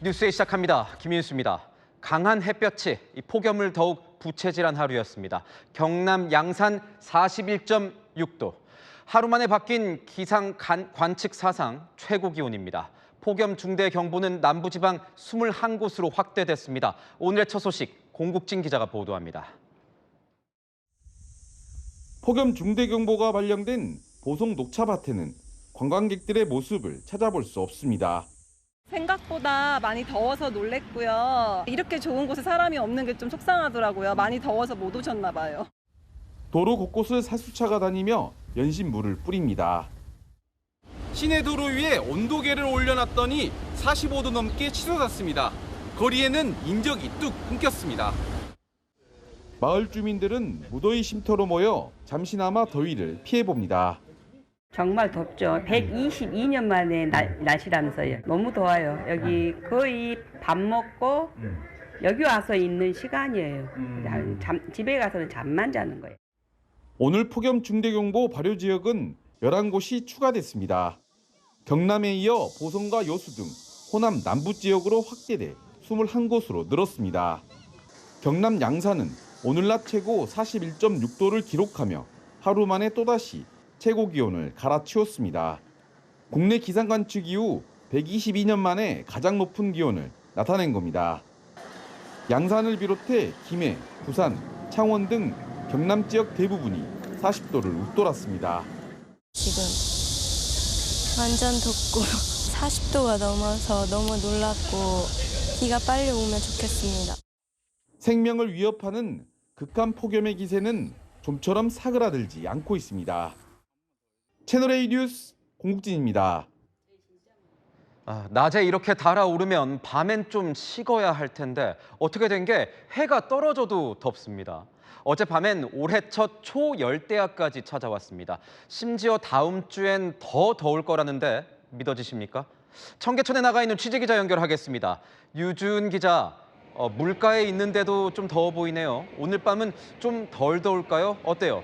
뉴스에 시작합니다. 김인수입니다. 강한 햇볕이 폭염을 더욱 부채질한 하루였습니다. 경남 양산 41.6도. 하루 만에 바뀐 기상 관측 사상 최고 기온입니다. 폭염 중대 경보는 남부지방 21곳으로 확대됐습니다. 오늘의 첫 소식 공국진 기자가 보도합니다. 폭염 중대 경보가 발령된 보성 녹차밭에는 관광객들의 모습을 찾아볼 수 없습니다. 생각보다 많이 더워서 놀랬고요. 이렇게 좋은 곳에 사람이 없는 게 좀 속상하더라고요. 많이 더워서 못 오셨나 봐요. 도로 곳곳을 사수차가 다니며 연신물을 뿌립니다. 시내 도로 위에 온도계를 올려놨더니 45도 넘게 치솟았습니다. 거리에는 인적이 뚝 끊겼습니다. 마을 주민들은 무더위 쉼터로 모여 잠시나마 더위를 피해봅니다. 정말 덥죠. 122년 만에 날씨라면서요. 너무 더워요. 여기 거의 밥 먹고 여기 와서 있는 시간이에요. 집에 가서는 잠만 자는 거예요. 오늘 폭염 중대경보 발효 지역은 11곳이 추가됐습니다. 경남에 이어 보성과 여수 등 호남 남부 지역으로 확대돼 21곳으로 늘었습니다. 경남 양산은 오늘 낮 최고 41.6도를 기록하며 하루 만에 또다시 최고 기온을 갈아치웠습니다. 국내 기상 관측 이후 122년 만에 가장 높은 기온을 나타낸 겁니다. 양산을 비롯해 김해, 부산, 창원 등 경남 지역 대부분이 40도를 웃돌았습니다. 지금 완전 덥고 40도가 넘어서 너무 놀랍고 비가 빨리 오면 좋겠습니다. 생명을 위협하는 극한 폭염의 기세는 좀처럼 사그라들지 않고 있습니다. 채널A 뉴스 공국진입니다. 낮에 이렇게 달아오르면 밤엔 좀 식어야 할 텐데 어떻게 된 게 해가 떨어져도 덥습니다. 어젯밤엔 올해 첫 초열대야까지 찾아왔습니다. 심지어 다음 주엔 더 더울 거라는데 믿어지십니까? 청계천에 나가 있는 취재기자 연결하겠습니다. 유준 기자, 물가에 있는데도 좀 더워 보이네요. 오늘 밤은 좀 덜 더울까요? 어때요?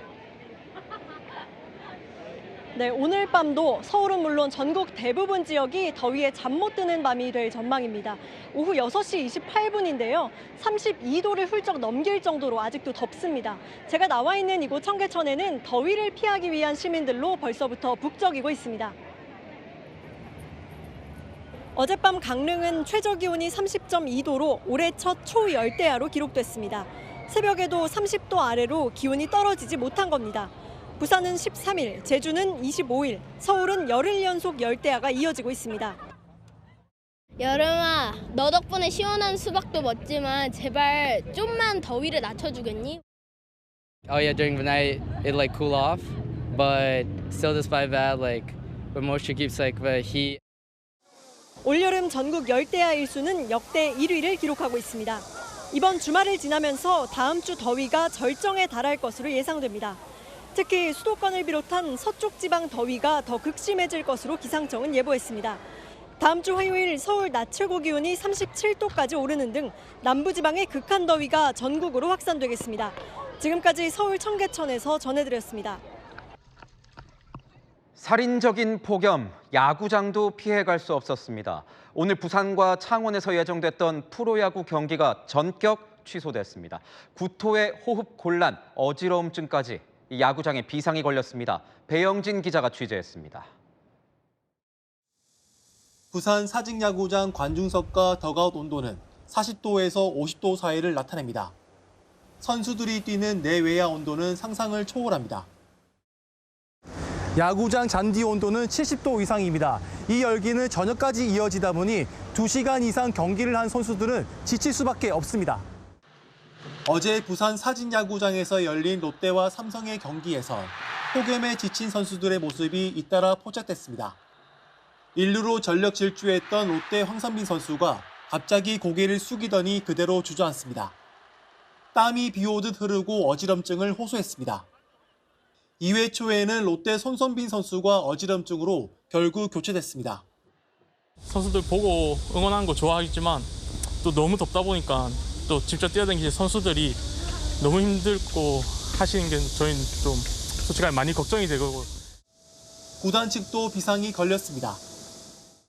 네, 오늘 밤도 서울은 물론 전국 대부분 지역이 더위에 잠 못 드는 밤이 될 전망입니다. 오후 6시 28분인데요. 32도를 훌쩍 넘길 정도로 아직도 덥습니다. 제가 나와 있는 이곳 청계천에는 더위를 피하기 위한 시민들로 벌써부터 북적이고 있습니다. 어젯밤 강릉은 최저 기온이 30.2도로 올해 첫 초열대야로 기록됐습니다. 새벽에도 30도 아래로 기온이 떨어지지 못한 겁니다. 부산은 13일, 제주는 25일, 서울은 열흘 연속 열대야가 이어지고 있습니다. 여름아, 너 덕분에 시원한 수박도 먹지만 제발 좀만 더위를 낮춰주겠니? Oh yeah, during the night it like cool off, but still despite that like the moisture keeps like the heat. 올여름 전국 열대야 일수는 역대 1위를 기록하고 있습니다. 이번 주말을 지나면서 다음 주 더위가 절정에 달할 것으로 예상됩니다. 특히 수도권을 비롯한 서쪽 지방 더위가 더 극심해질 것으로 기상청은 예보했습니다. 다음 주 화요일 서울 낮 최고 기온이 37도까지 오르는 등 남부지방의 극한 더위가 전국으로 확산되겠습니다. 지금까지 서울 청계천에서 전해드렸습니다. 살인적인 폭염, 야구장도 피해갈 수 없었습니다. 오늘 부산과 창원에서 예정됐던 프로야구 경기가 전격 취소됐습니다. 구토의 호흡 곤란, 어지러움증까지 이 야구장에 비상이 걸렸습니다. 배영진 기자가 취재했습니다. 부산 사직야구장 관중석과 덕아웃 온도는 40도에서 50도 사이를 나타냅니다. 선수들이 뛰는 내외야 온도는 상상을 초월합니다. 야구장 잔디 온도는 70도 이상입니다. 이 열기는 저녁까지 이어지다 보니 2시간 이상 경기를 한 선수들은 지칠 수밖에 없습니다. 어제 부산 사직야구장에서 열린 롯데와 삼성의 경기에서 폭염에 지친 선수들의 모습이 잇따라 포착됐습니다. 1루로 전력 질주했던 롯데 황선빈 선수가 갑자기 고개를 숙이더니 그대로 주저앉습니다. 땀이 비오듯 흐르고 어지럼증을 호소했습니다. 2회 초에는 롯데 손선빈 선수가 어지럼증으로 결국 교체됐습니다. 선수들 보고 응원하는 거 좋아하겠지만 또 너무 덥다 보니까 또 직접 뛰어다니는 선수들이 너무 힘들고 하시는 게 저희는 좀 솔직히 많이 걱정이 되고. 구단 측도 비상이 걸렸습니다.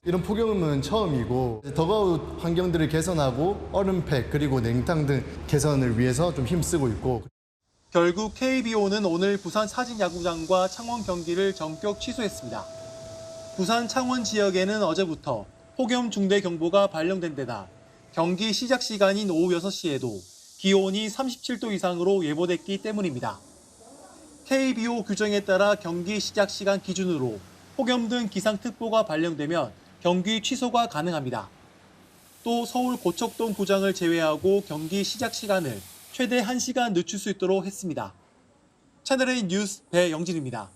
이런 폭염은 처음이고 더가웃 환경들을 개선하고 얼음팩 그리고 냉탕 등 개선을 위해서 좀 힘쓰고 있고 결국 KBO는 오늘 부산 사직야구장과 창원 경기를 전격 취소했습니다. 부산 창원 지역에는 어제부터 폭염 중대 경보가 발령된 데다 경기 시작 시간인 오후 6시에도 기온이 37도 이상으로 예보됐기 때문입니다. KBO 규정에 따라 경기 시작 시간 기준으로 폭염 등 기상특보가 발령되면 경기 취소가 가능합니다. 또 서울 고척동 구장을 제외하고 경기 시작 시간을 최대 1시간 늦출 수 있도록 했습니다. 채널A 뉴스 배영진입니다.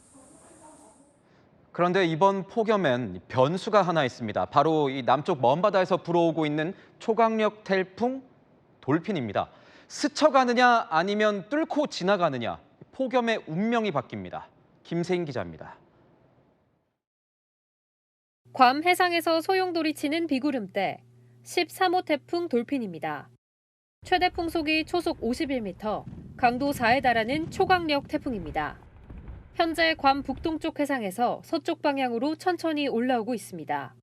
그런데 이번 폭염엔 변수가 하나 있습니다. 바로 이 남쪽 먼바다에서 불어오고 있는 초강력 태풍 돌핀입니다. 스쳐가느냐 아니면 뚫고 지나가느냐, 폭염의 운명이 바뀝니다. 김세인 기자입니다. 괌 해상에서 소용돌이 치는 비구름대, 13호 태풍 돌핀입니다. 최대 풍속이 초속 51m, 강도 4에 달하는 초강력 태풍입니다. 현재 괌 북동쪽 해상에서 서쪽 방향으로 천천히 올라오고 있습니다.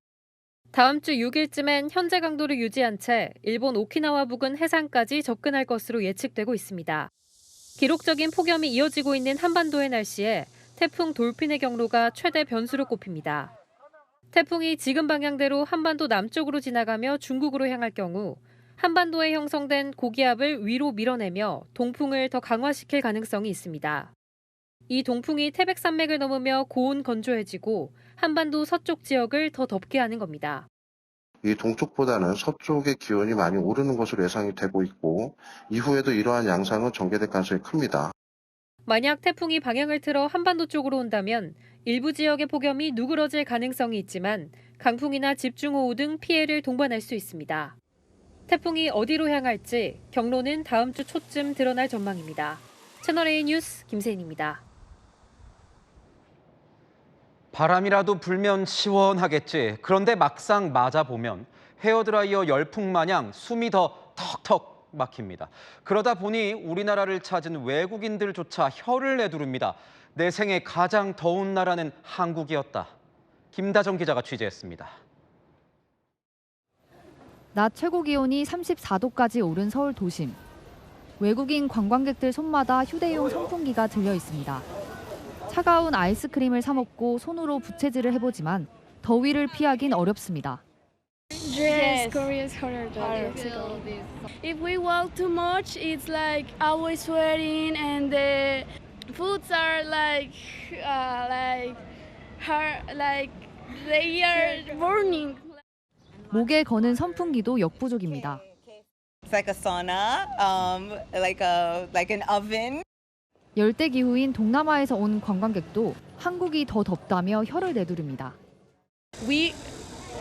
다음 주 6일쯤엔 현재 강도를 유지한 채 일본 오키나와 부근 해상까지 접근할 것으로 예측되고 있습니다. 기록적인 폭염이 이어지고 있는 한반도의 날씨에 태풍 돌핀의 경로가 최대 변수로 꼽힙니다. 태풍이 지금 방향대로 한반도 남쪽으로 지나가며 중국으로 향할 경우 한반도에 형성된 고기압을 위로 밀어내며 동풍을 더 강화시킬 가능성이 있습니다. 이 동풍이 태백산맥을 넘으며 고온 건조해지고 한반도 서쪽 지역을 더 덥게 하는 겁니다. 이 동쪽보다는 서쪽의 기온이 많이 오르는 것으로 예상이 되고 있고 이후에도 이러한 양상은 전개될 가능성이 큽니다. 만약 태풍이 방향을 틀어 한반도 쪽으로 온다면 일부 지역의 폭염이 누그러질 가능성이 있지만 강풍이나 집중호우 등 피해를 동반할 수 있습니다. 태풍이 어디로 향할지 경로는 다음 주 초쯤 드러날 전망입니다. 채널A 뉴스 김세인입니다. 바람이라도 불면 시원하겠지. 그런데 막상 맞아보면 헤어드라이어 열풍 마냥 숨이 더 턱턱 막힙니다. 그러다 보니 우리나라를 찾은 외국인들조차 혀를 내두릅니다. 내 생애 가장 더운 나라는 한국이었다. 김다정 기자가 취재했습니다. 낮 최고 기온이 34도까지 오른 서울 도심. 외국인 관광객들 손마다 휴대용 선풍기가 들려 있습니다. 차가운 아이스크림을 사 먹고 손으로 부채질을 해보지만 더위를 피하긴 어렵습니다. Yes, Korea is hotter than Mexico. If we walk too much, it's like always sweating, and the foods are like they are burning. 목에 거는 선풍기도 역부족입니다. It's like a sauna, like an oven. 열대 기후인 동남아에서 온 관광객도 한국이 더 덥다며 혀를 내두릅니다. We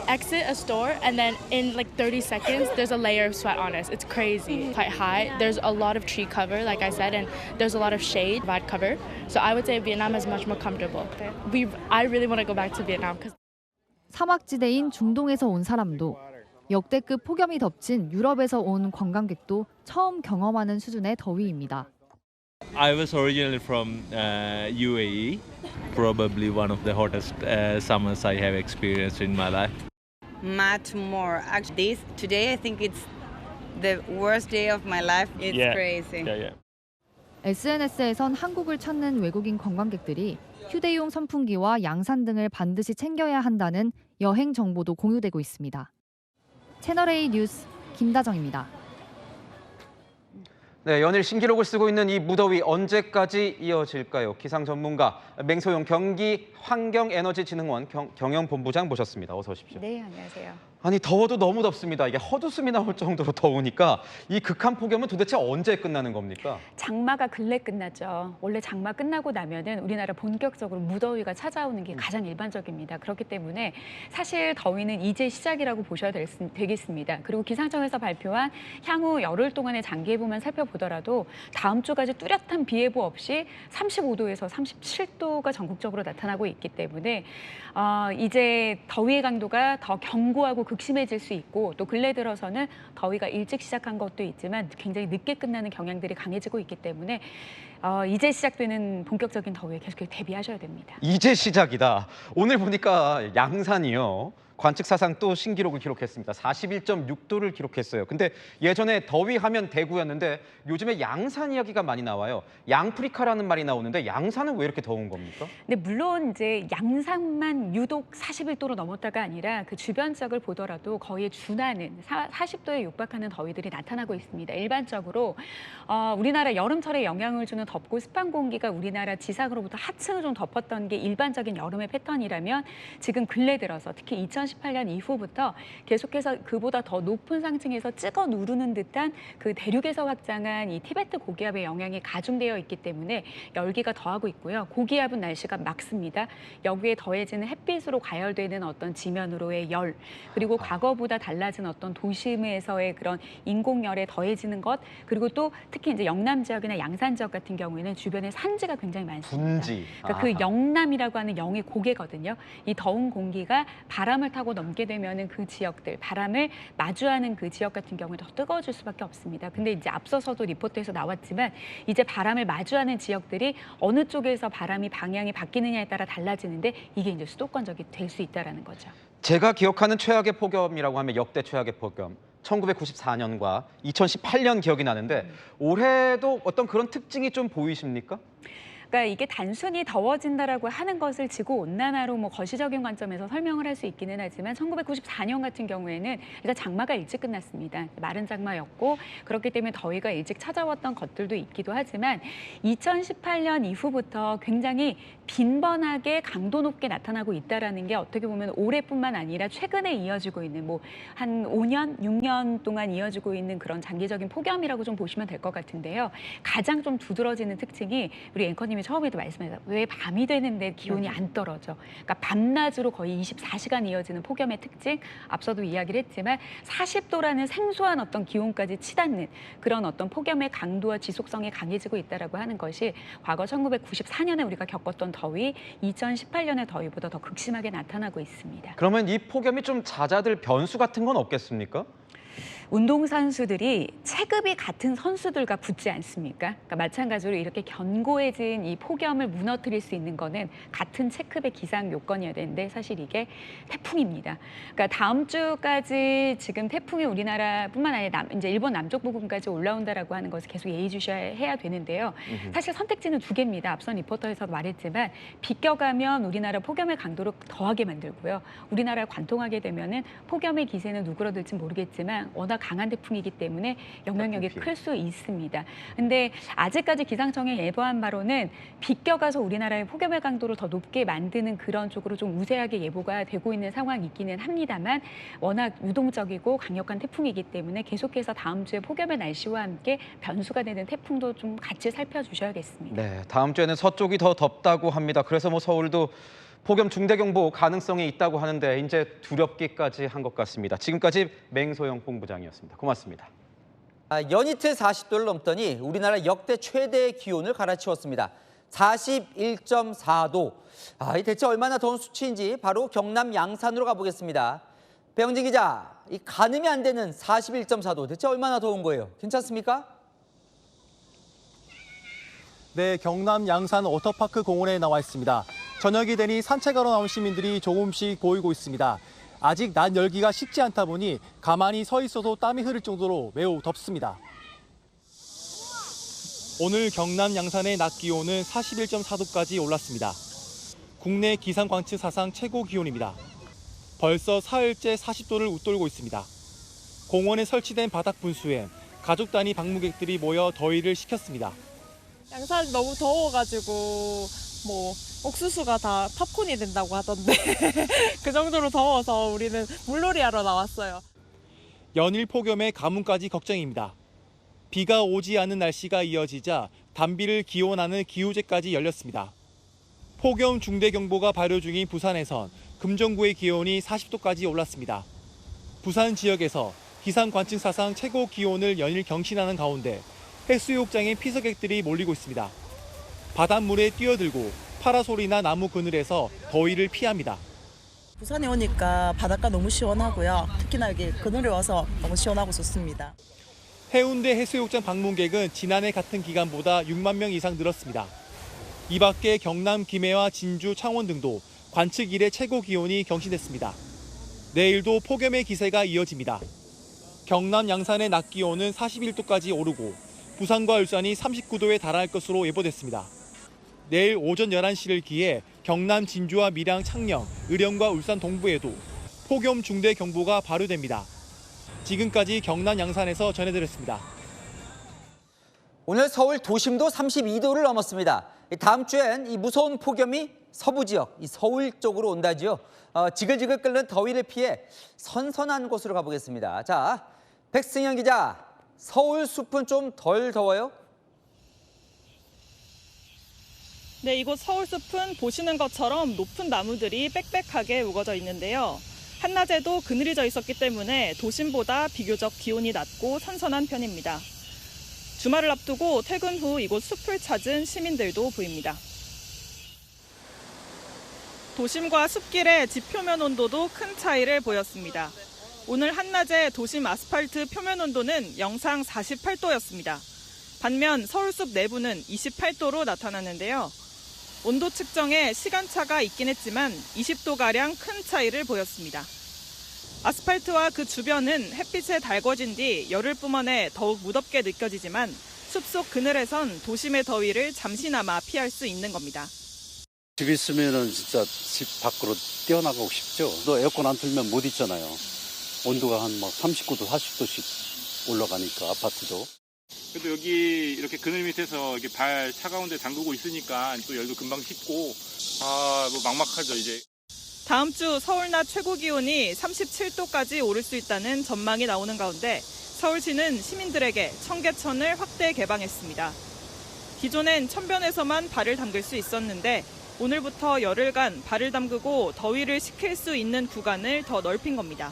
exit a store and then in like 30 seconds there's a layer of sweat on us. It's crazy. Quite high. There's a lot of tree cover, like I said, and there's a lot of shade, bad cover. So I would say Vietnam is much more comfortable. I really want to go back to Vietnam because 사막지대인 중동에서 온 사람도 역대급 폭염이 덮친 유럽에서 온 관광객도 처음 경험하는 수준의 더위입니다. I was originally from UAE, probably one of the hottest summers I have experienced in my life. Much more. Actually, today I think it's the worst day of my life. It's crazy. SNS에선 한국을 찾는 외국인 관광객들이 휴대용 선풍기와 양산 등을 반드시 챙겨야 한다는 여행 정보도 공유되고 있습니다. 채널A 뉴스 김다정입니다. 네, 연일 신기록을 쓰고 있는 이 무더위 언제까지 이어질까요? 기상 전문가 맹소용 경기환경에너지진흥원 경영본부장 모셨습니다. 어서 오십시오. 네, 안녕하세요. 아니 더워도 너무 덥습니다. 이게 헛웃음이 나올 정도로 더우니까 이 극한 폭염은 도대체 언제 끝나는 겁니까? 장마가 근래 끝나죠. 원래 장마 끝나고 나면은 우리나라 본격적으로 무더위가 찾아오는 게 가장 일반적입니다. 그렇기 때문에 사실 더위는 이제 시작이라고 보셔야 되겠습니다. 그리고 기상청에서 발표한 향후 열흘 동안의 장기 예보만 살펴보더라도 다음 주까지 뚜렷한 비 예보 없이 35도에서 37도가 전국적으로 나타나고 있기 때문에 이제 더위의 강도가 더 견고하고 극심해질 수 있고 또 근래 들어서는 더위가 일찍 시작한 것도 있지만 굉장히 늦게 끝나는 경향들이 강해지고 있기 때문에 이제 시작되는 본격적인 더위에 계속해서 대비하셔야 됩니다. 이제 시작이다. 오늘 보니까 양산이요. 관측 사상 또 신기록을 기록했습니다. 41.6도를 기록했어요. 근데 예전에 더위 하면 대구였는데 요즘에 양산 이야기가 많이 나와요. 양프리카라는 말이 나오는데 양산은 왜 이렇게 더운 겁니까? 근데 물론 이제 양산만 유독 41도로 넘었다가 아니라 그 주변 지역을 보더라도 거의 준하는 40도에 육박하는 더위들이 나타나고 있습니다. 일반적으로 우리나라 여름철에 영향을 주는 덥고 습한 공기가 우리나라 지상으로부터 하층을 좀 덮었던 게 일반적인 여름의 패턴이라면 지금 근래 들어서 특히 2018년 이후부터 계속해서 그보다 더 높은 상층에서 찍어 누르는 듯한 그 대륙에서 확장한 이 티베트 고기압의 영향이 가중되어 있기 때문에 열기가 더하고 있고요. 고기압은 날씨가 맑습니다. 여기에 더해지는 햇빛으로 가열되는 어떤 지면으로의 열, 그리고 과거보다 달라진 어떤 도심에서의 그런 인공열에 더해지는 것, 그리고 또 특히 이제 영남 지역이나 양산 지역 같은 경우에는 주변에 산지가 굉장히 많습니다. 분지. 그러니까 그 영남이라고 하는 영의 고개거든요. 이 더운 공기가 바람을 타고 넘게 되면은 그 지역들, 바람을 마주하는 그 지역 같은 경우는 더 뜨거워질 수밖에 없습니다. 근데 이제 앞서서도 리포트에서 나왔지만 이제 바람을 마주하는 지역들이 어느 쪽에서 바람이 방향이 바뀌느냐에 따라 달라지는데 이게 이제 수도권적이 될 수 있다라는 거죠. 제가 기억하는 최악의 폭염이라고 하면 역대 최악의 폭염. 1994년과 2018년 기억이 나는데 올해도 어떤 그런 특징이 좀 보이십니까? 그러니까 이게 단순히 더워진다라고 하는 것을 지구 온난화로 뭐 거시적인 관점에서 설명을 할 수 있기는 하지만 1994년 같은 경우에는 일단 장마가 일찍 끝났습니다. 마른 장마였고 그렇기 때문에 더위가 일찍 찾아왔던 것들도 있기도 하지만 2018년 이후부터 굉장히 빈번하게 강도 높게 나타나고 있다라는 게 어떻게 보면 올해뿐만 아니라 최근에 이어지고 있는 뭐 한 5년, 6년 동안 이어지고 있는 그런 장기적인 폭염이라고 좀 보시면 될 것 같은데요. 가장 좀 두드러지는 특징이 우리 앵커님이 처음에도 말씀하셨어요. 왜 밤이 되는데 기온이 안 떨어져? 그러니까 밤낮으로 거의 24시간 이어지는 폭염의 특징, 앞서도 이야기를 했지만 40도라는 생소한 어떤 기온까지 치닫는 그런 어떤 폭염의 강도와 지속성이 강해지고 있다라고 하는 것이 과거 1994년에 우리가 겪었던 더위, 2018년의 더위보다 더 극심하게 나타나고 있습니다. 그러면 이 폭염이 좀 잦아들 변수 같은 건 없겠습니까? 운동선수들이 체급이 같은 선수들과 붙지 않습니까? 그러니까 마찬가지로 이렇게 견고해진 이 폭염을 무너뜨릴 수 있는 거는 같은 체급의 기상 요건이어야 되는데 사실 이게 태풍입니다. 그러니까 다음 주까지 지금 태풍이 우리나라뿐만 아니라 이제 일본 남쪽 부분까지 올라온다라고 하는 것을 계속 예의주시해야 되는데요. 사실 선택지는 두 개입니다. 앞선 리포터에서 말했지만 비껴가면 우리나라 폭염의 강도를 더하게 만들고요. 우리나라를 관통하게 되면은 폭염의 기세는 누그러들지 모르겠지만 워낙 강한 태풍이기 때문에 영향력이 클 수 있습니다. 근데 아직까지 기상청이 예보한 바로는 비껴가서 우리나라의 폭염의 강도를 더 높게 만드는 그런 쪽으로 좀 우세하게 예보가 되고 있는 상황이기는 합니다만 워낙 유동적이고 강력한 태풍이기 때문에 계속해서 다음 주에 폭염의 날씨와 함께 변수가 되는 태풍도 좀 같이 살펴주셔야겠습니다. 네, 다음 주에는 서쪽이 더 덥다고 합니다. 그래서 뭐 서울도 폭염 중대경보 가능성이 있다고 하는데 이제 두렵기까지 한 것 같습니다. 지금까지 맹소영 본부장이었습니다. 고맙습니다. 연이틀 40도를 넘더니 우리나라 역대 최대의 기온을 갈아치웠습니다. 41.4도. 이 대체 얼마나 더운 수치인지 바로 경남 양산으로 가보겠습니다. 배영진 기자, 이 가늠이 안 되는 41.4도 대체 얼마나 더운 거예요? 괜찮습니까? 네, 경남 양산 워터파크 공원에 나와 있습니다. 저녁이 되니 산책하러 나온 시민들이 조금씩 보이고 있습니다. 아직 낮 열기가 식지 않다 보니 가만히 서 있어도 땀이 흐를 정도로 매우 덥습니다. 오늘 경남 양산의 낮 기온은 41.4도까지 올랐습니다. 국내 기상 관측 사상 최고 기온입니다. 벌써 사흘째 40도를 웃돌고 있습니다. 공원에 설치된 바닥 분수엔 가족 단위 방문객들이 모여 더위를 식혔습니다. 양산이 너무 더워가지고 뭐 옥수수가 다 팝콘이 된다고 하던데 그 정도로 더워서 우리는 물놀이 하러 나왔어요. 연일 폭염에 가뭄까지 걱정입니다. 비가 오지 않은 날씨가 이어지자 단비를 기원하는 기우제까지 열렸습니다. 폭염 중대경보가 발효 중인 부산에선 금정구의 기온이 40도까지 올랐습니다. 부산 지역에서 기상 관측 사상 최고 기온을 연일 경신하는 가운데 해수욕장에 피서객들이 몰리고 있습니다. 바닷물에 뛰어들고 파라솔이나 나무 그늘에서 더위를 피합니다. 부산에 오니까 바닷가 너무 시원하고요. 특히나 여기 그늘에 와서 너무 시원하고 좋습니다. 해운대 해수욕장 방문객은 지난해 같은 기간보다 6만 명 이상 늘었습니다. 이 밖에 경남 김해와 진주, 창원 등도 관측 이래 최고 기온이 경신됐습니다. 내일도 폭염의 기세가 이어집니다. 경남 양산의 낮 기온은 41도까지 오르고 부산과 울산이 39도에 달할 것으로 예보됐습니다. 내일 오전 11시를 기해 경남 진주와 밀양, 창녕, 의령과 울산 동부에도 폭염 중대 경보가 발효됩니다. 지금까지 경남 양산에서 전해드렸습니다. 오늘 서울 도심도 32도를 넘었습니다. 다음 주엔 이 무서운 폭염이 서부 지역, 이 서울 쪽으로 온다지요. 지글지글 끓는 더위를 피해 선선한 곳으로 가보겠습니다. 자, 백승현 기자, 서울 숲은 좀 덜 더워요? 네, 이곳 서울숲은 보시는 것처럼 높은 나무들이 빽빽하게 우거져 있는데요. 한낮에도 그늘이 져 있었기 때문에 도심보다 비교적 기온이 낮고 선선한 편입니다. 주말을 앞두고 퇴근 후 이곳 숲을 찾은 시민들도 보입니다. 도심과 숲길의 지표면 온도도 큰 차이를 보였습니다. 오늘 한낮에 도심 아스팔트 표면 온도는 영상 48도였습니다. 반면 서울숲 내부는 28도로 나타났는데요. 온도 측정에 시간차가 있긴 했지만 20도가량 큰 차이를 보였습니다. 아스팔트와 그 주변은 햇빛에 달궈진 뒤 열을 뿜어내 더욱 무덥게 느껴지지만 숲속 그늘에선 도심의 더위를 잠시나마 피할 수 있는 겁니다. 집에 있으면은 진짜 집 밖으로 뛰어나가고 싶죠. 또 에어컨 안 틀면 못 있잖아요. 온도가 한 막 39도, 40도씩 올라가니까 아파트도. 그래도 여기 이렇게 그늘 밑에서 이렇게 발 차가운 데 담그고 있으니까 또 열도 금방 식고 뭐 막막하죠 이제. 다음 주 서울 낮 최고 기온이 37도까지 오를 수 있다는 전망이 나오는 가운데 서울시는 시민들에게 청계천을 확대 개방했습니다. 기존엔 천변에서만 발을 담글 수 있었는데 오늘부터 열흘간 발을 담그고 더위를 식힐 수 있는 구간을 더 넓힌 겁니다.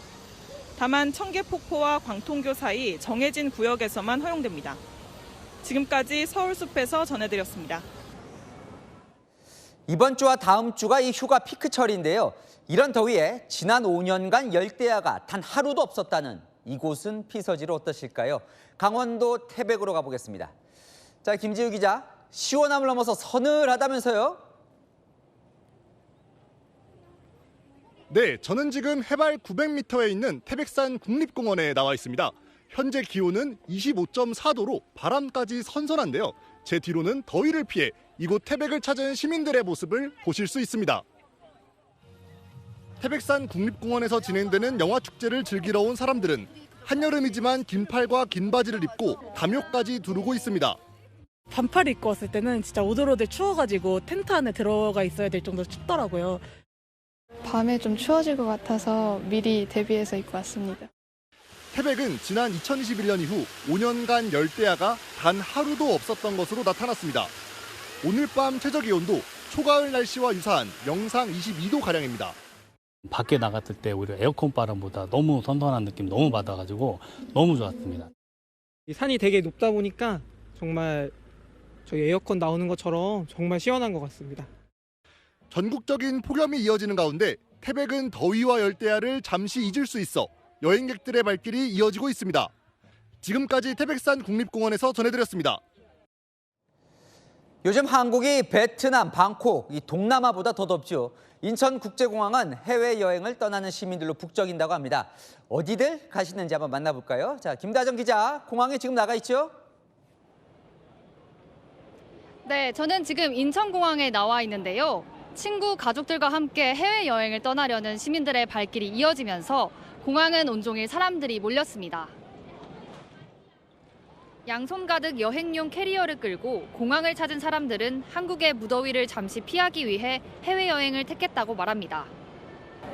다만 청계폭포와 광통교 사이 정해진 구역에서만 허용됩니다. 지금까지 서울숲에서 전해드렸습니다. 이번 주와 다음 주가 이 휴가 피크철인데요. 이런 더위에 지난 5년간 열대야가 단 하루도 없었다는 이곳은 피서지로 어떠실까요? 강원도 태백으로 가보겠습니다. 자, 김지우 기자, 시원함을 넘어서 서늘하다면서요? 네, 저는 지금 해발 900m에 있는 태백산 국립공원에 나와 있습니다. 현재 기온은 25.4도로 바람까지 선선한데요. 제 뒤로는 더위를 피해 이곳 태백을 찾은 시민들의 모습을 보실 수 있습니다. 태백산 국립공원에서 진행되는 영화축제를 즐기러 온 사람들은 한여름이지만 긴팔과 긴 바지를 입고 담요까지 두르고 있습니다. 반팔 입고 왔을 때는 진짜 오들오들 추워가지고 텐트 안에 들어가 있어야 될 정도로 춥더라고요. 밤에 좀 추워질 것 같아서 미리 대비해서 입고 왔습니다. 태백은 지난 2021년 이후 5년간 열대야가 단 하루도 없었던 것으로 나타났습니다. 오늘 밤 최저기온도 초가을 날씨와 유사한 영상 22도가량입니다. 밖에 나갔을 때 오히려 에어컨 바람보다 너무 선선한 느낌 너무 받아가지고 너무 좋았습니다. 이 산이 되게 높다 보니까 정말 저희 에어컨 나오는 것처럼 정말 시원한 것 같습니다. 전국적인 폭염이 이어지는 가운데 태백은 더위와 열대야를 잠시 잊을 수 있어 여행객들의 발길이 이어지고 있습니다. 지금까지 태백산 국립공원에서 전해드렸습니다. 요즘 한국이 베트남, 방콕, 이 동남아보다 더 덥죠. 인천국제공항은 해외여행을 떠나는 시민들로 북적인다고 합니다. 어디들 가시는지 한번 만나볼까요? 자, 김다정 기자, 공항에 지금 나가 있죠? 네, 저는 지금 인천공항에 나와 있는데요. 친구, 가족들과 함께 해외여행을 떠나려는 시민들의 발길이 이어지면서 공항은 온종일 사람들이 몰렸습니다. 양손 가득 여행용 캐리어를 끌고 공항을 찾은 사람들은 한국의 무더위를 잠시 피하기 위해 해외여행을 택했다고 말합니다.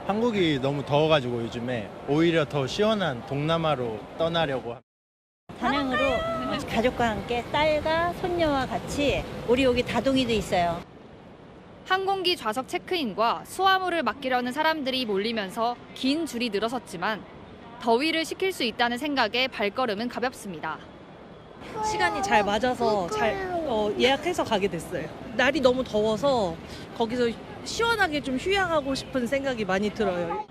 한국이 너무 더워가지고 요즘에 오히려 더 시원한 동남아로 떠나려고 합니다. 다낭으로 가족과 함께 딸과 손녀와 같이 우리 여기 다둥이도 있어요. 항공기 좌석 체크인과 수화물을 맡기려는 사람들이 몰리면서 긴 줄이 늘어섰지만 더위를 식힐 수 있다는 생각에 발걸음은 가볍습니다. 시간이 잘 맞아서 예약해서 가게 됐어요. 날이 너무 더워서 거기서 시원하게 좀 휴양하고 싶은 생각이 많이 들어요.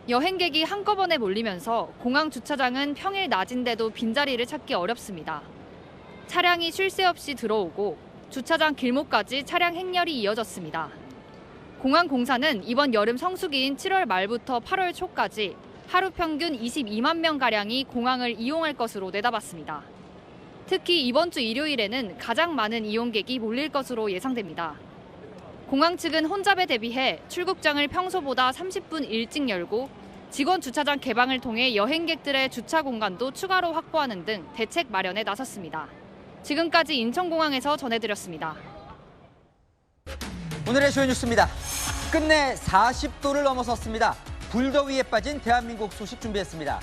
여행객이 한꺼번에 몰리면서 공항 주차장은 평일 낮인데도 빈자리를 찾기 어렵습니다. 차량이 쉴 새 없이 들어오고 주차장 길목까지 차량 행렬이 이어졌습니다. 공항 공사는 이번 여름 성수기인 7월 말부터 8월 초까지 하루 평균 22만 명가량이 공항을 이용할 것으로 내다봤습니다. 특히 이번 주 일요일에는 가장 많은 이용객이 몰릴 것으로 예상됩니다. 공항 측은 혼잡에 대비해 출국장을 평소보다 30분 일찍 열고 직원 주차장 개방을 통해 여행객들의 주차 공간도 추가로 확보하는 등 대책 마련에 나섰습니다. 지금까지 인천공항에서 전해드렸습니다. 오늘의 주요 뉴스입니다. 끝내 40도를 넘어섰습니다. 불더위에 빠진 대한민국 소식 준비했습니다.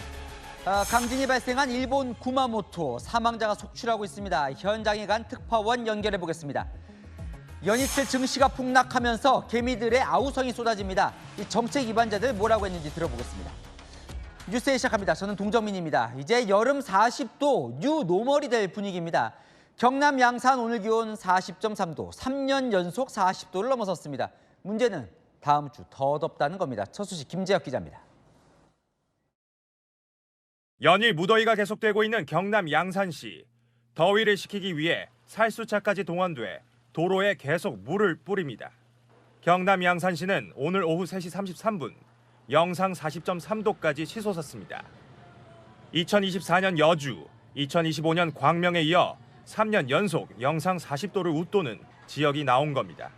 강진이 발생한 일본 구마모토, 사망자가 속출하고 있습니다. 현장에 간 특파원 연결해 보겠습니다. 연이틀 증시가 폭락하면서 개미들의 아우성이 쏟아집니다. 이 정책 위반자들 뭐라고 했는지 들어보겠습니다. 뉴스에 시작합니다. 저는 동정민입니다. 이제 여름 40도 뉴 노멀이 될 분위기입니다. 경남 양산 오늘 기온 40.3도, 3년 연속 40도를 넘어섰습니다. 문제는 다음 주 더 덥다는 겁니다. 첫 소식 김재혁 기자입니다. 연일 무더위가 계속되고 있는 경남 양산시. 더위를 식히기 위해 살수차까지 동원돼 도로에 계속 물을 뿌립니다. 경남 양산시는 오늘 오후 3시 33분 영상 40.3도까지 치솟았습니다. 2024년 여주, 2025년 광명에 이어 3년 연속 영상 40도를 웃도는 지역이 나온 겁니다.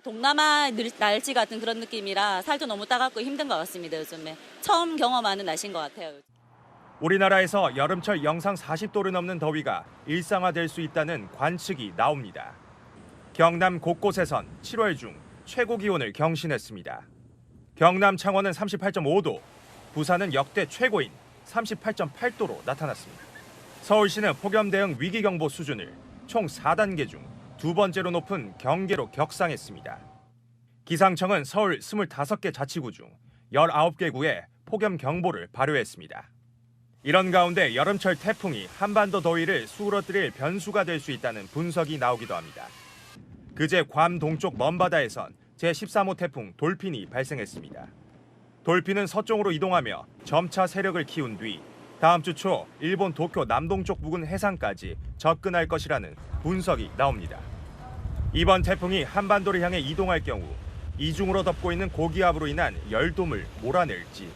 동남아 날씨 같은 그런 느낌이라 살도 너무 따갑고 힘든 것 같습니다. 요즘에 처음 경험하는 날씨인 것 같아요. 우리나라에서 여름철 영상 40도를 넘는 더위가 일상화될 수 있다는 관측이 나옵니다. 경남 곳곳에선 7월 중 최고 기온을 경신했습니다. 경남 창원은 38.5도, 부산은 역대 최고인 38.8도로 나타났습니다. 서울시는 폭염 대응 위기경보 수준을 총 4단계 중 두 번째로 높은 경계로 격상했습니다. 기상청은 서울 25개 자치구 중 19개 구에 폭염 경보를 발효했습니다. 이런 가운데 여름철 태풍이 한반도 더위를 수그러뜨릴 변수가 될 수 있다는 분석이 나오기도 합니다. 그제 괌 동쪽 먼바다에선 제13호 태풍 돌핀이 발생했습니다. 돌핀은 서쪽으로 이동하며 점차 세력을 키운 뒤 다음 주 초 일본 도쿄 남동쪽 부근 해상까지 접근할 것이라는 분석이 나옵니다. 이번 태풍이 한반도를 향해 이동할 경우 이중으로 덮고 있는 고기압으로 인한 열돔을 몰아낼지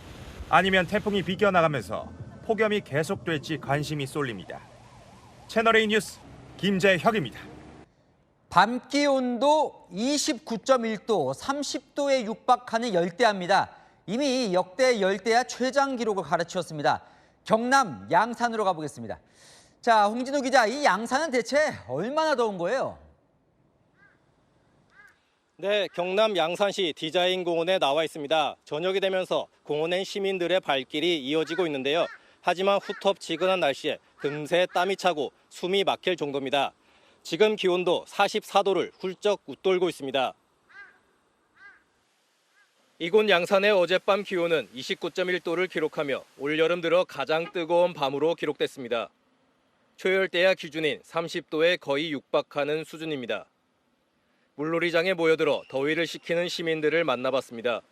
아니면 태풍이 비껴나가면서 폭염이 계속될지 관심이 쏠립니다. 채널A 뉴스 김재혁입니다. 밤 기온도 29.1도, 30도에 육박하는 열대야입니다. 이미 역대 열대야 최장 기록을 갈아치웠습니다. 경남 양산으로 가보겠습니다. 자, 홍진우 기자, 이 양산은 대체 얼마나 더운 거예요? 네, 경남 양산시 디자인 공원에 나와 있습니다. 저녁이 되면서 공원엔 시민들의 발길이 이어지고 있는데요. 하지만 후텁지근한 날씨에 금세 땀이 차고 숨이 막힐 정도입니다. 지금 기온도 44도를 훌쩍 웃돌고 있습니다. 이곳 양산의 어젯밤 기온은 29.1도를 기록하며 올여름 들어 가장 뜨거운 밤으로 기록됐습니다. 초열대야 기준인 30도에 거의 육박하는 수준입니다. 물놀이장에 모여들어 더위를 식히는 시민들을 만나봤습니다.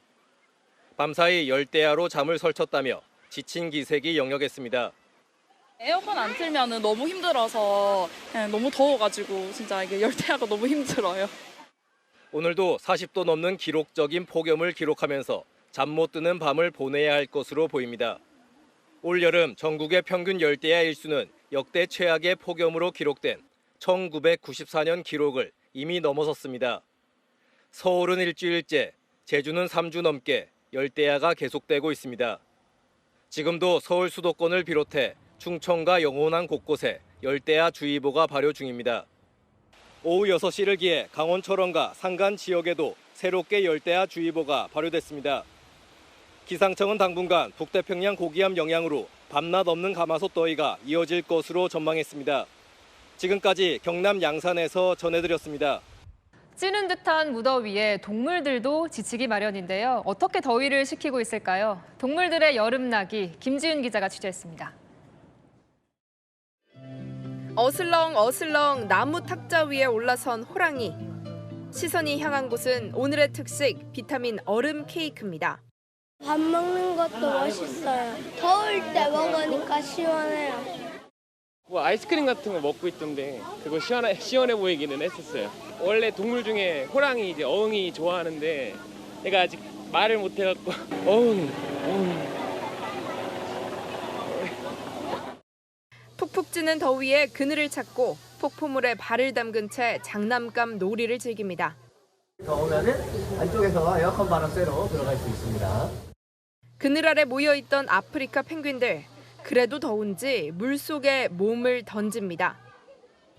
밤사이 열대야로 잠을 설쳤다며 지친 기색이 역력했습니다. 에어컨 안 틀면 너무 힘들어서 너무 더워가지고 진짜 이게 열대야가 너무 힘들어요. 오늘도 40도 넘는 기록적인 폭염을 기록하면서 잠 못 드는 밤을 보내야 할 것으로 보입니다. 올 여름 전국의 평균 열대야 일수는 역대 최악의 폭염으로 기록된 1994년 기록을 이미 넘어섰습니다. 서울은 일주일째, 제주는 3주 넘게 열대야가 계속되고 있습니다. 지금도 서울 수도권을 비롯해 충청과 영호남 곳곳에 열대야 주의보가 발효 중입니다. 오후 6시를 기해 강원 철원과 산간 지역에도 새롭게 열대야 주의보가 발효됐습니다. 기상청은 당분간 북태평양 고기압 영향으로 밤낮 없는 가마솥 더위가 이어질 것으로 전망했습니다. 지금까지 경남 양산에서 전해드렸습니다. 찌는 듯한 무더위에 동물들도 지치기 마련인데요. 어떻게 더위를 식히고 있을까요? 동물들의 여름나기 김지윤 기자가 취재했습니다. 어슬렁어슬렁 나무 탁자 위에 올라선 호랑이. 시선이 향한 곳은 오늘의 특식 비타민 얼음 케이크입니다. 밥 먹는 것도 멋있어요. 더울 때 먹으니까 시원해요. 뭐 아이스크림 같은 거 먹고 있던데 그거 시원해 보이기는 했었어요. 원래 동물 중에 호랑이 이제 어흥이 좋아하는데 내가 아직 말을 못 해갖고 어흥. 푹푹 찌는 더위에 그늘을 찾고 폭포물에 발을 담근 채 장난감 놀이를 즐깁니다. 더우면은 안쪽에서 에어컨 바람 쐬러 들어갈 수 있습니다. 그늘 아래 모여있던 아프리카 펭귄들. 그래도 더운지 물속에 몸을 던집니다.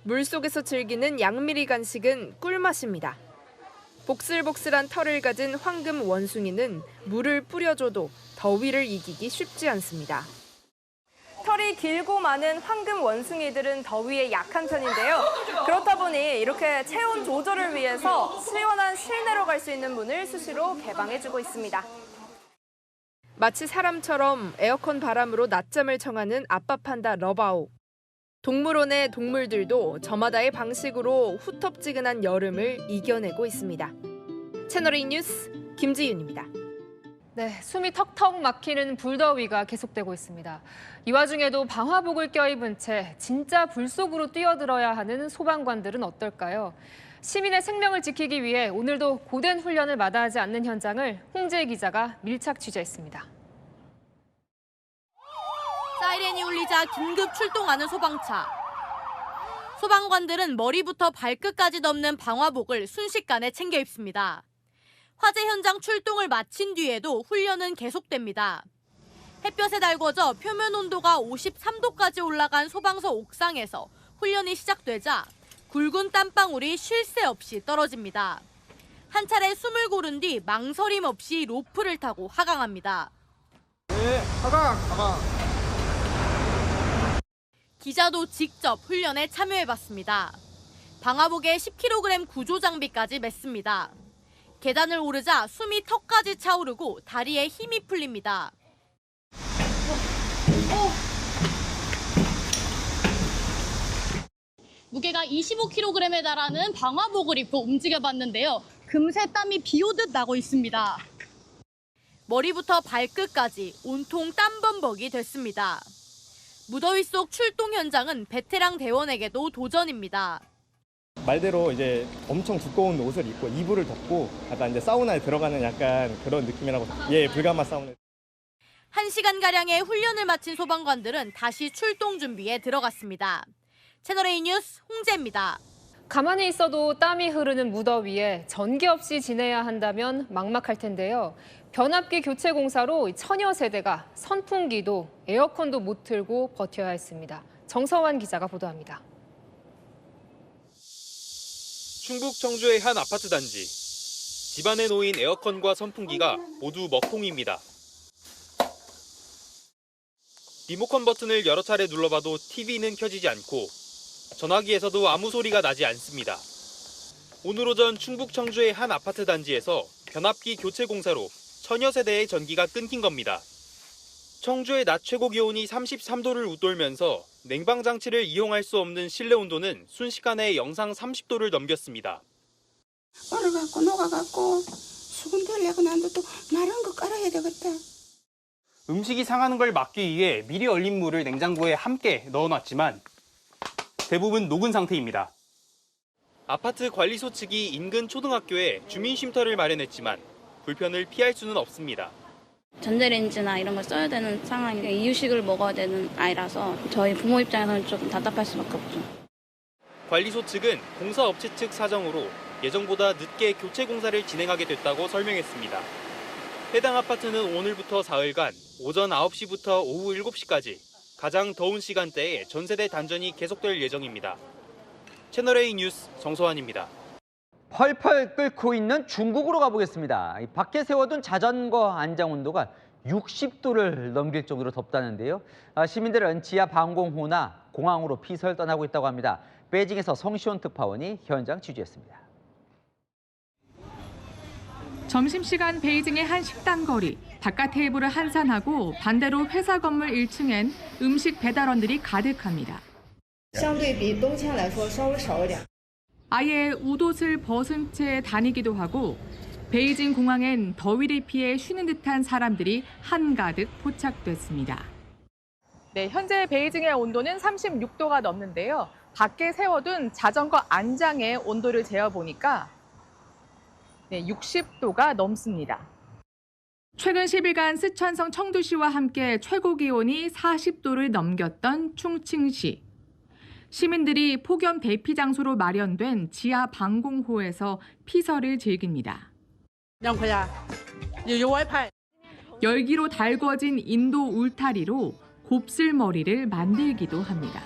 물속에서 즐기는 양미리 간식은 꿀맛입니다. 복슬복슬한 털을 가진 황금 원숭이는 물을 뿌려줘도 더위를 이기기 쉽지 않습니다. 털이 길고 많은 황금 원숭이들은 더위에 약한 편인데요. 그렇다 보니 이렇게 체온 조절을 위해서 시원한 실내로 갈 수 있는 문을 수시로 개방해주고 있습니다. 마치 사람처럼 에어컨 바람으로 낮잠을 청하는 아빠 판다 러바오. 동물원의 동물들도 저마다의 방식으로 후텁지근한 여름을 이겨내고 있습니다. 채널A 뉴스 김지윤입니다. 네, 숨이 턱턱 막히는 불더위가 계속되고 있습니다. 이 와중에도 방화복을 껴입은 채 진짜 불 속으로 뛰어들어야 하는 소방관들은 어떨까요? 시민의 생명을 지키기 위해 오늘도 고된 훈련을 마다하지 않는 현장을 홍재 기자가 밀착 취재했습니다. 사이렌이 울리자 긴급 출동하는 소방차. 소방관들은 머리부터 발끝까지 덮는 방화복을 순식간에 챙겨 입습니다. 화재 현장 출동을 마친 뒤에도 훈련은 계속됩니다. 햇볕에 달궈져 표면 온도가 53도까지 올라간 소방서 옥상에서 훈련이 시작되자 굵은 땀방울이 쉴 새 없이 떨어집니다. 한 차례 숨을 고른 뒤 망설임 없이 로프를 타고 하강합니다. 네, 하강. 기자도 직접 훈련에 참여해봤습니다. 방화복에 10kg 구조 장비까지 맸습니다. 계단을 오르자 숨이 턱까지 차오르고 다리에 힘이 풀립니다. 무게가 25kg에 달하는 방화복을 입고 움직여봤는데요. 금세 땀이 비오듯 나고 있습니다. 머리부터 발끝까지 온통 땀범벅이 됐습니다. 무더위 속 출동 현장은 베테랑 대원에게도 도전입니다. 말대로 이제 엄청 두꺼운 옷을 입고 이불을 덮고 약간 이제 사우나에 들어가는 약간 그런 느낌이라고. 예, 불가마 사우나. 1시간가량의 훈련을 마친 소방관들은 다시 출동 준비에 들어갔습니다. 채널A 뉴스 홍재입니다. 가만히 있어도 땀이 흐르는 무더위에 전기 없이 지내야 한다면 막막할 텐데요. 변압기 교체 공사로 처녀 세대가 선풍기도 에어컨도 못 틀고 버텨야 했습니다. 정서환 기자가 보도합니다. 충북 청주의 한 아파트 단지. 집안에 놓인 에어컨과 선풍기가 모두 먹통입니다. 리모컨 버튼을 여러 차례 눌러봐도 TV는 켜지지 않고 전화기에서도 아무 소리가 나지 않습니다. 오늘 오전 충북 청주의 한 아파트 단지에서 변압기 교체 공사로 처녀 세대의 전기가 끊긴 겁니다. 청주의 낮 최고 기온이 33도를 웃돌면서 냉방 장치를 이용할 수 없는 실내 온도는 순식간에 영상 30도를 넘겼습니다. 얼어갖고 녹아갖고 수분 들려고 난도 또 마른 거 깔아야 되겠다. 음식이 상하는 걸 막기 위해 미리 얼린 물을 냉장고에 함께 넣어놨지만 대부분 녹은 상태입니다. 아파트 관리소 측이 인근 초등학교에 주민 쉼터를 마련했지만 불편을 피할 수는 없습니다. 전자레인지나 이런 걸 써야 되는 상황이고 이유식을 먹어야 되는 아이라서 저희 부모 입장에서는 조금 답답할 수밖에 없죠. 관리소 측은 공사업체 측 사정으로 예정보다 늦게 교체 공사를 진행하게 됐다고 설명했습니다. 해당 아파트는 오늘부터 사흘간 오전 9시부터 오후 7시까지 가장 더운 시간대에 전세대 단전이 계속될 예정입니다. 채널A 뉴스 정서환입니다. 펄펄 끓고 있는 중국으로 가보겠습니다. 밖에 세워둔 자전거 안장 온도가 60도를 넘길 정도로 덥다는데요. 시민들은 지하 방공호나 공항으로 피서를 떠나고 있다고 합니다. 베이징에서 성시원 특파원이 현장 취재했습니다. 점심시간 베이징의 한 식당 거리. 바깥 테이블을 한산하고 반대로 회사 건물 1층엔 음식 배달원들이 가득합니다. 아예 웃옷을 벗은 채 다니기도 하고 베이징 공항엔 더위를 피해 쉬는 듯한 사람들이 한가득 포착됐습니다. 네, 현재 베이징의 온도는 36도가 넘는데요. 밖에 세워둔 자전거 안장의 온도를 재어보니까 60도가 넘습니다. 최근 10일간 쓰촨성 청두시와 함께 최고 기온이 40도를 넘겼던 충칭시. 시민들이 폭염 대피 장소로 마련된 지하 방공호에서 피서를 즐깁니다. 열기로 달궈진 인도 울타리로 곱슬머리를 만들기도 합니다.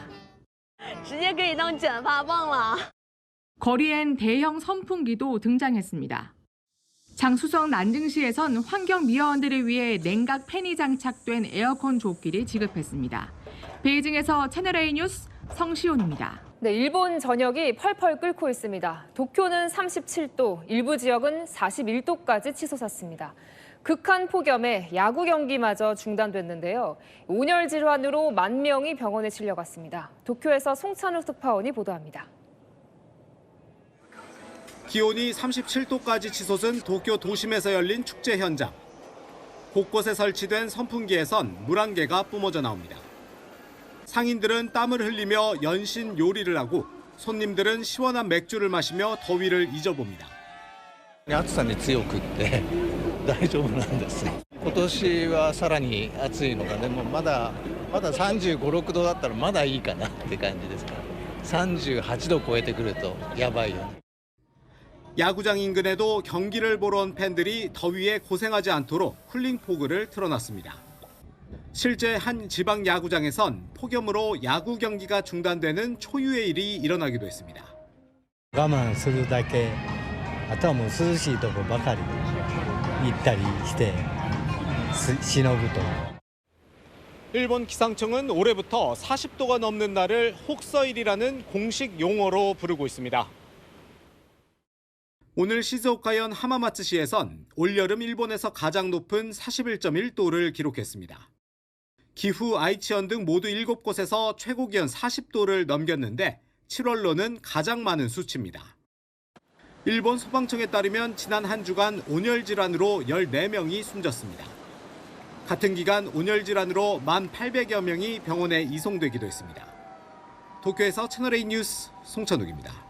거리엔 대형 선풍기도 등장했습니다. 장수성 난징시에선 환경미화원들을 위해 냉각 팬이 장착된 에어컨 조끼를 지급했습니다. 베이징에서 채널A 뉴스 성시온입니다. 네, 일본 전역이 펄펄 끓고 있습니다. 도쿄는 37도, 일부 지역은 41도까지 치솟았습니다. 극한 폭염에 야구 경기마저 중단됐는데요. 온열 질환으로 10,000명이 병원에 실려갔습니다. 도쿄에서 송찬우 특파원이 보도합니다. 기온이 37도까지 치솟은 도쿄 도심에서 열린 축제 현장. 곳곳에 설치된 선풍기에선 물 한 개가 뿜어져 나옵니다. 상인들은 땀을 흘리며 연신 요리를 하고 손님들은 시원한 맥주를 마시며 더위를 잊어봅니다. 暑さに強くって大丈夫なんです。今年はさらに暑いのがでもまだ35、6度だったらまだいいかなって感じですから。38度超えてくるとやばいよね。 야구장 인근에도 경기를 보러 온 팬들이 더위에 고생하지 않도록 쿨링 포그를 틀어놨습니다. 실제 한 지방 야구장에선 폭염으로 야구 경기가 중단되는 초유의 일이 일어나기도 했습니다. 我慢するだけ、あとはもう涼しいとこばかり行ったりしてしのぐと。 일본 기상청은 올해부터 40도가 넘는 날을 혹서일이라는 공식 용어로 부르고 있습니다. 오늘 시즈오카현 하마마츠시에선 올여름 일본에서 가장 높은 41.1도를 기록했습니다. 기후, 아이치현 등 모두 7곳에서 최고 기온 40도를 넘겼는데 7월로는 가장 많은 수치입니다. 일본 소방청에 따르면 지난 한 주간 온열 질환으로 14명이 숨졌습니다. 같은 기간 온열 질환으로 1,800여 명이 병원에 이송되기도 했습니다. 도쿄에서 채널A 뉴스 송찬욱입니다.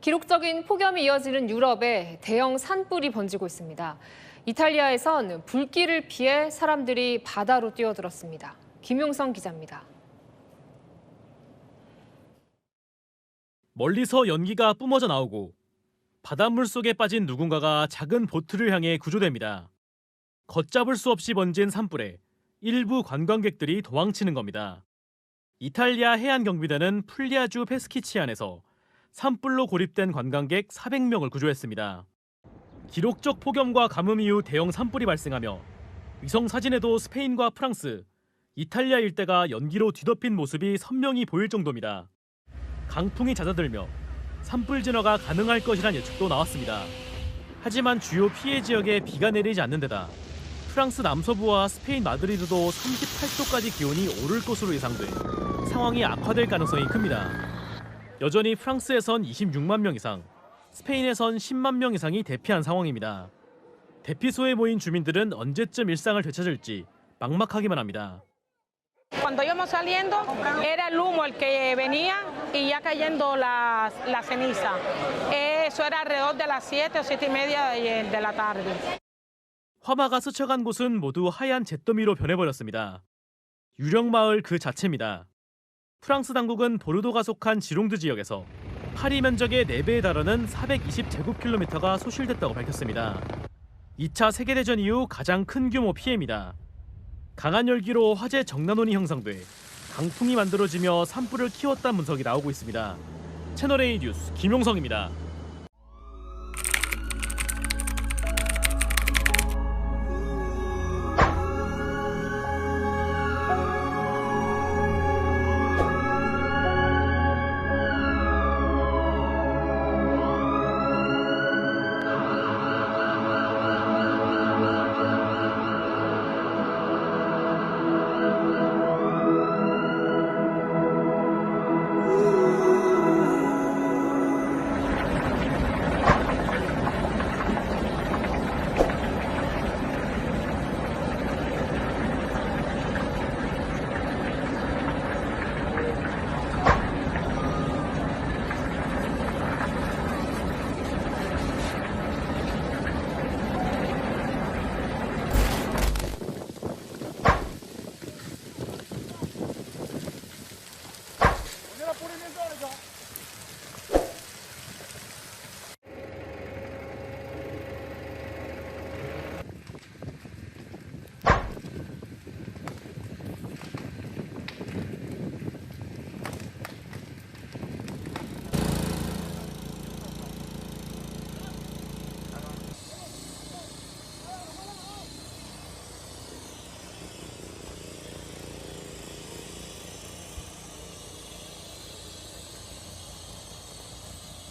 기록적인 폭염이 이어지는 유럽에 대형 산불이 번지고 있습니다. 이탈리아에선 불길을 피해 사람들이 바다로 뛰어들었습니다. 김용성 기자입니다. 멀리서 연기가 뿜어져 나오고 바닷물 속에 빠진 누군가가 작은 보트를 향해 구조됩니다. 걷잡을 수 없이 번진 산불에 일부 관광객들이 도망치는 겁니다. 이탈리아 해안경비대는 풀리아주 페스키치안에서 산불로 고립된 관광객 400명을 구조했습니다. 기록적 폭염과 가뭄 이후 대형 산불이 발생하며 위성 사진에도 스페인과 프랑스, 이탈리아 일대가 연기로 뒤덮인 모습이 선명히 보일 정도입니다. 강풍이 잦아들며 산불 진화가 가능할 것이란 예측도 나왔습니다. 하지만 주요 피해 지역에 비가 내리지 않는 데다 프랑스 남서부와 스페인 마드리드도 38도까지 기온이 오를 것으로 예상돼 상황이 악화될 가능성이 큽니다. 여전히 프랑스에선 26만 명 이상, 스페인에선 10만 명 이상이 대피한 상황입니다. 대피소에 모인 주민들은 언제쯤 일상을 되찾을지 막막하기만 합니다. Cuando íbamos saliendo era el humo el que venía y ya cayendo la ceniza. Eso era alrededor de las 7 o 7:30 de la tarde. 화마가 스쳐간 곳은 모두 하얀 잿더미로 변해버렸습니다. 유령 마을 그 자체입니다. 프랑스 당국은 보르도가 속한 지롱드 지역에서 파리 면적의 4배에 달하는 420제곱킬로미터가 소실됐다고 밝혔습니다. 2차 세계대전 이후 가장 큰 규모 피해입니다. 강한 열기로 화재 정난원이 형성돼 강풍이 만들어지며 산불을 키웠다는 분석이 나오고 있습니다. 채널A 뉴스 김용성입니다.